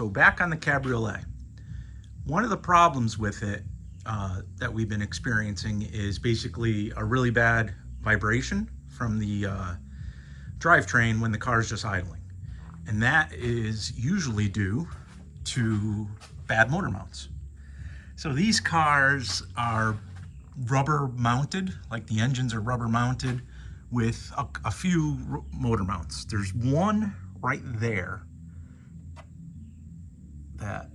So back on the Cabriolet, one of the problems with it that we've been experiencing is basically a really bad vibration from the drivetrain when the car is just idling. And that is usually due to bad motor mounts. So these cars are rubber mounted, like the engines are rubber mounted with a few motor mounts. There's one right there that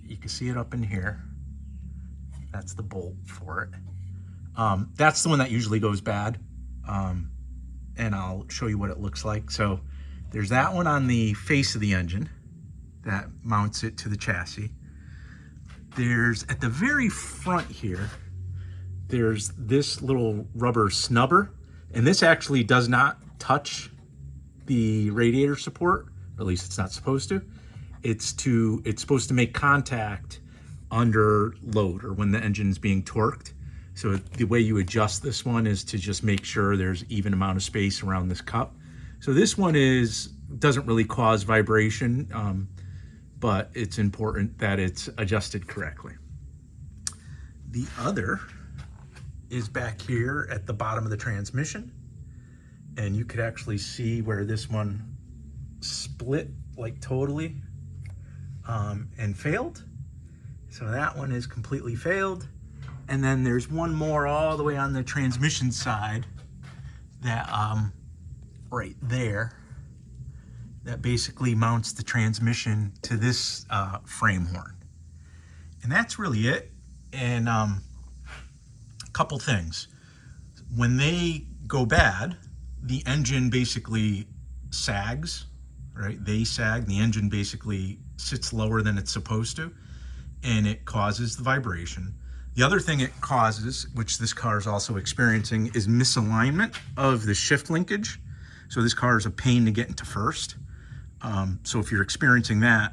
you can see it up in here. That's the bolt for it. That's the one that usually goes bad. And I'll show you what it looks like. So there's that one on the face of the engine that mounts it to the chassis. There's at the very front here, there's this little rubber snubber, and this actually does not touch the radiator support, or at least it's not supposed to. It's supposed to make contact under load or when the engine is being torqued. So the way you adjust this one is to just make sure there's even amount of space around this cup. So this one doesn't really cause vibration, but it's important that it's adjusted correctly. The other is back here at the bottom of the transmission. And you could actually see where this one split like totally and failed. So that one is completely failed. And then there's one more all the way on the transmission side that right there that basically mounts the transmission to this frame horn. And that's really it. And a couple things. When they go bad, the engine basically sags, right? They sag, the engine basically sits lower than it's supposed to, and it causes the vibration. The other thing it causes, which this car is also experiencing, is misalignment of the shift linkage. So this car is a pain to get into first. So if you're experiencing that,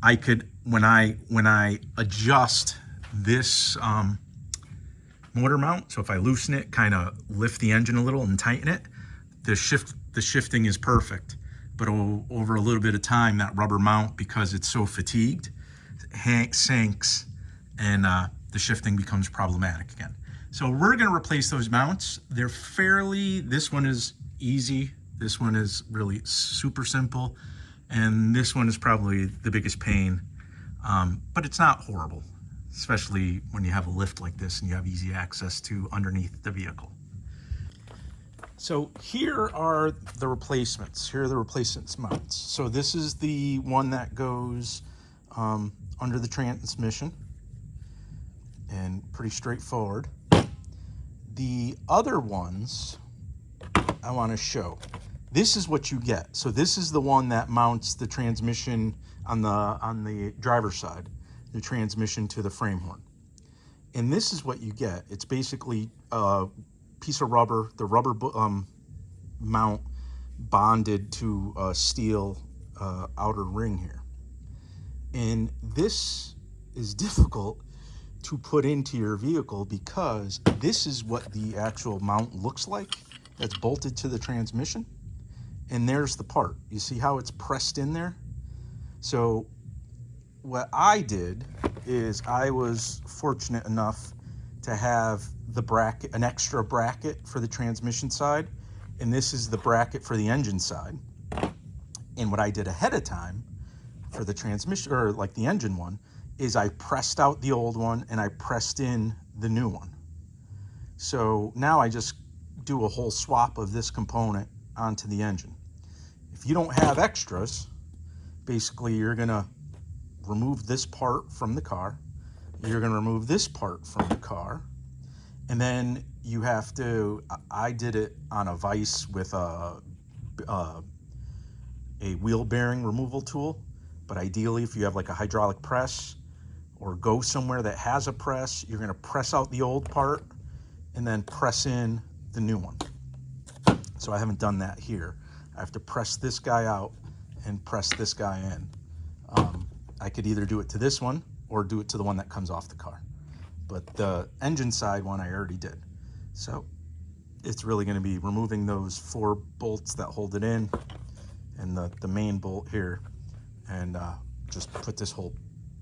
I could, when I adjust this motor mount, so if I loosen it, kind of lift the engine a little and tighten it, the shifting is perfect. But over a little bit of time, that rubber mount, because it's so fatigued, sinks, and the shifting becomes problematic again. So we're going to replace those mounts. They're this one is easy, this one is really super simple, and this one is probably the biggest pain, but it's not horrible, especially when you have a lift like this and you have easy access to underneath the vehicle. So here are the replacements. Here are the replacement mounts. So this is the one that goes under the transmission, and pretty straightforward. The other ones I want to show. This is what you get. So this is the one that mounts the transmission on the driver's side, the transmission to the frame horn. And this is what you get. It's basically a piece of rubber, the rubber mount bonded to a steel outer ring here. And this is difficult to put into your vehicle because this is what the actual mount looks like that's bolted to the transmission. And there's the part. You see how it's pressed in there? So what I did is I was fortunate enough to have the bracket, an extra bracket for the transmission side, and this is the bracket for the engine side. And what I did ahead of time for the transmission, or like the engine one, is I pressed out the old one and I pressed in the new one. So now I just do a whole swap of this component onto the engine. If you don't have extras, basically you're gonna remove this part from the car, you're gonna remove this part from the car, and then you have to, I did it on a vise with a wheel bearing removal tool, but ideally if you have like a hydraulic press or go somewhere that has a press, you're gonna press out the old part and then press in the new one. So I haven't done that here. I have to press this guy out and press this guy in. I could either do it to this one or do it to the one that comes off the car. But the engine side one I already did. So it's really gonna be removing those 4 bolts that hold it in and the main bolt here, and just put this whole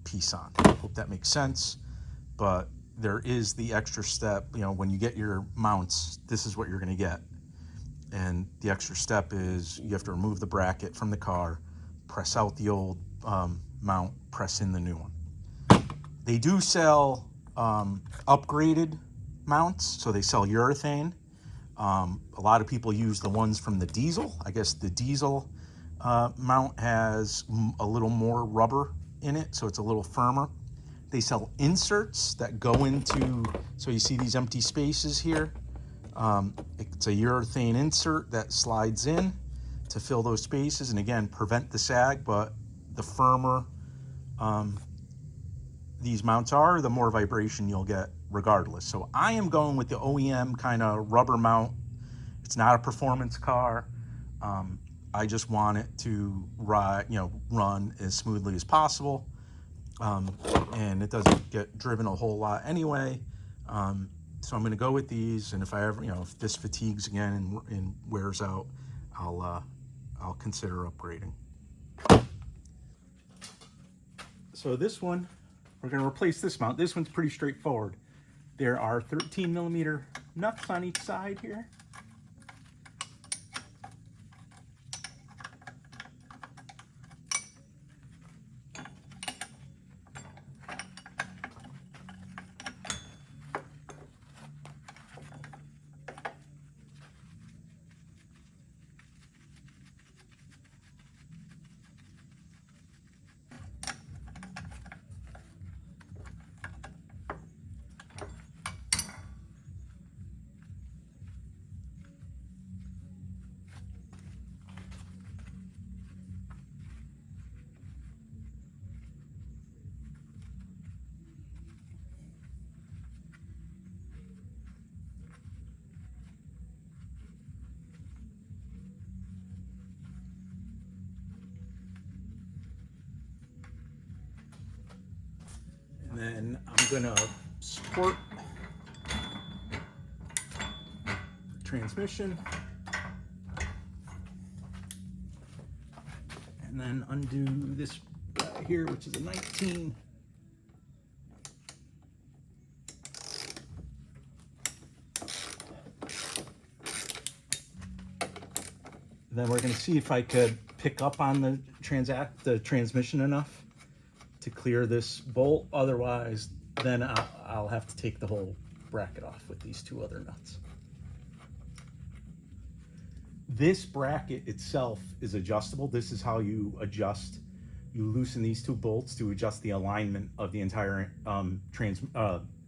piece on. Hope that makes sense. But there is the extra step, you know, when you get your mounts, this is what you're going to get. And the extra step is you have to remove the bracket from the car, press out the old mount, press in the new one. They do sell upgraded mounts, so they sell urethane. A lot of people use the ones from the diesel. I guess the diesel mount has a little more rubber in it, so it's a little firmer. They sell inserts that go into, so you see these empty spaces here. It's a urethane insert that slides in to fill those spaces and again prevent the sag, but the firmer these mounts are, the more vibration you'll get regardless. So I am going with the OEM kind of rubber mount. It's not a performance car. I just want it to run as smoothly as possible. And it doesn't get driven a whole lot anyway. So I'm going to go with these, and if I ever, if this fatigues again and wears out, I'll consider upgrading. So this one, we're going to replace this mount. This one's pretty straightforward. There are 13mm nuts on each side here. And then I'm gonna support the transmission and then undo this guy here, which is a 19. Then we're gonna see if I could pick up on the transmission enough to clear this bolt. Otherwise, then I'll have to take the whole bracket off with these two other nuts. This bracket itself is adjustable. This is how you adjust. You loosen these two bolts to adjust the alignment of the entire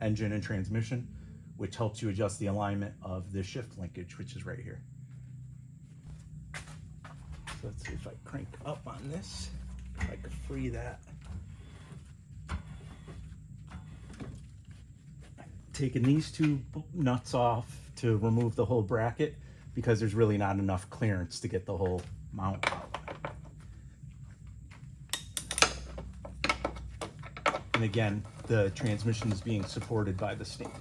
engine and transmission, which helps you adjust the alignment of the shift linkage, which is right here. So let's see if I crank up on this, if I could free that. Taking these two nuts off to remove the whole bracket because there's really not enough clearance to get the whole mount out. And again, the transmission is being supported by the stand.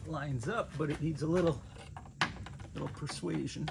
Lines up, but it needs a little persuasion.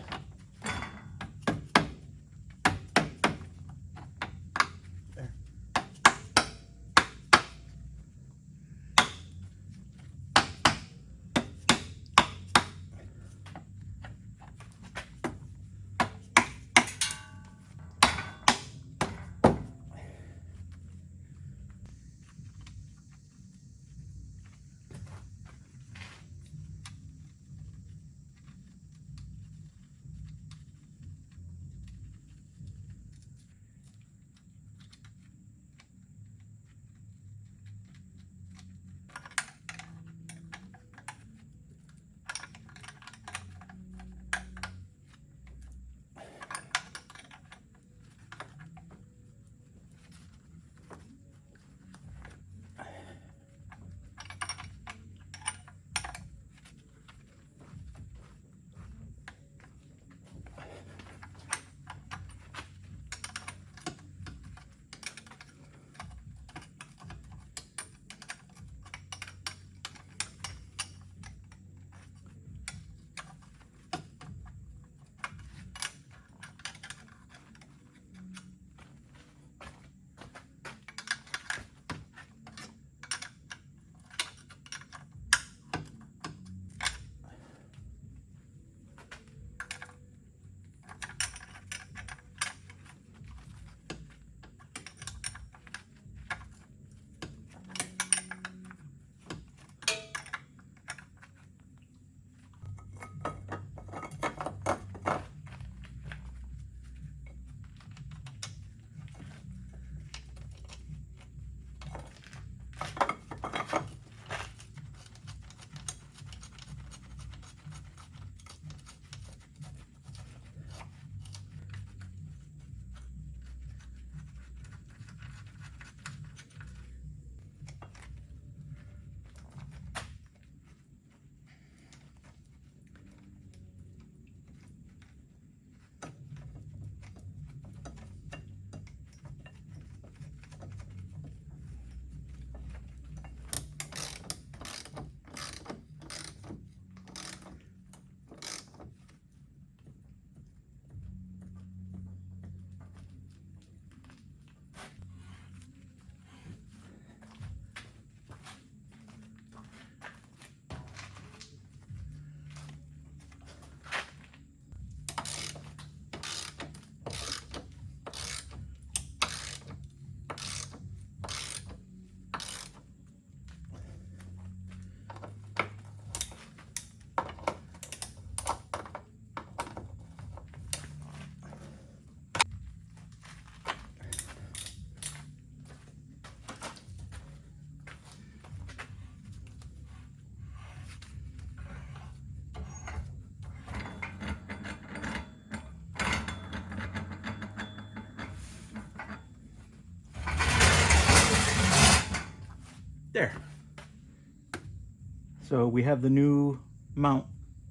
So we have the new mount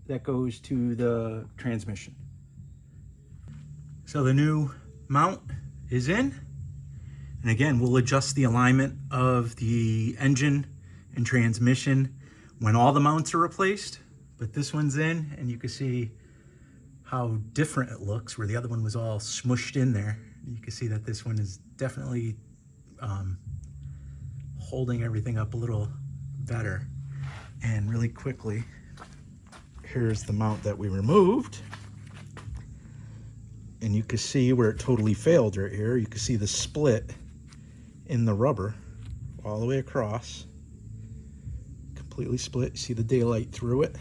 that goes to the transmission. So the new mount is in. And again, we'll adjust the alignment of the engine and transmission when all the mounts are replaced. But this one's in, and you can see how different it looks, where the other one was all smushed in there. You can see that this one is definitely holding everything up a little better. And really quickly, here's the mount that we removed. And you can see where it totally failed right here. You can see the split in the rubber all the way across. Completely split. You see the daylight through it,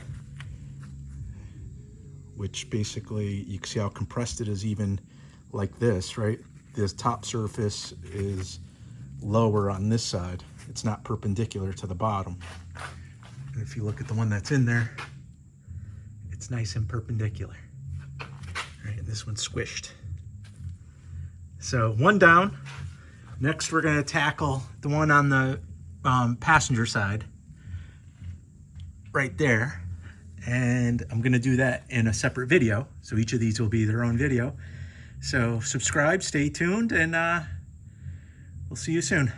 which basically you can see how compressed it is, even like this, right? This top surface is lower on this side. It's not perpendicular to the bottom. And if you look at the one that's in there, it's nice and perpendicular. Right, and this one's squished. So one down. Next, we're going to tackle the one on the passenger side, right there. And I'm going to do that in a separate video. So each of these will be their own video. So subscribe, stay tuned, and we'll see you soon.